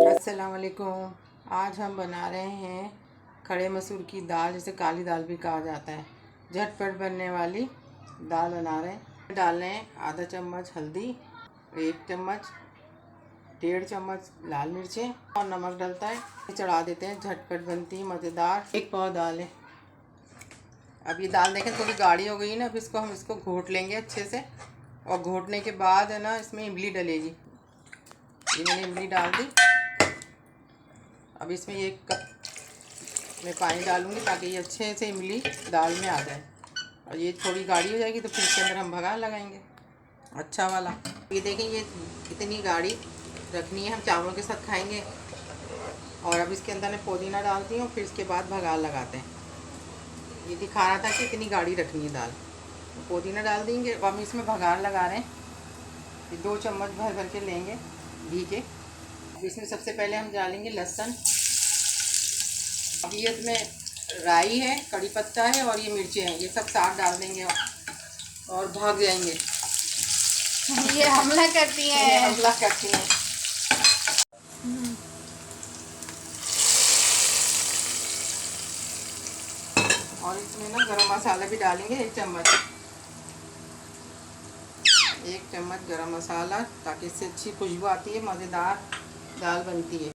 अस्सलाम वालेकुम। आज हम बना रहे हैं खड़े मसूर की दाल, जिसे काली दाल भी कहा जाता है। झटपट बनने वाली दाल बना रहे हैं। डाल रहे हैं आधा चम्मच हल्दी, 1 चम्मच 1.5 चम्मच लाल मिर्चें और नमक डलता है। चढ़ा देते हैं, झटपट बनती है मज़ेदार। 1 पाव दाल है। अब ये दाल देखें थोड़ी गाढ़ी हो गई ना। अब हम इसको घोट लेंगे अच्छे से, और घोटने के बाद है ना इसमें इमली डलेगी। ये मैंने इमली डाल दी। अब इसमें 1 कप मैं पानी डालूंगी ताकि ये अच्छे से इमली दाल में आ जाए, और ये थोड़ी गाढ़ी हो जाएगी तो फिर इसके अंदर हम भगार लगाएंगे अच्छा वाला। ये देखें, ये इतनी गाढ़ी रखनी है, हम चावलों के साथ खाएंगे। और अब इसके अंदर मैं पुदीना डालती हूँ, फिर इसके बाद भगार लगाते हैं। ये दिखा रहा था कि इतनी गाढ़ी रखनी है दाल, तो पुदीना डाल देंगे। अब हम इसमें भगार लगा रहे हैं। ये 2 चम्मच भर भर के लेंगे घी के। इसमें सबसे पहले हम डालेंगे लहसुन। अब ये इसमें राई है, कड़ी पत्ता है और ये मिर्चें हैं, ये सब साथ डाल देंगे और भाग जाएंगे। ये हमला करती हैं। ये हमला करती हैं। और इसमें ना गरम मसाला भी डालेंगे 1 चम्मच। 1 चम्मच गरम मसाला, ताकि इससे अच्छी खुशबू आती है, मज़ेदार दाल बनती है।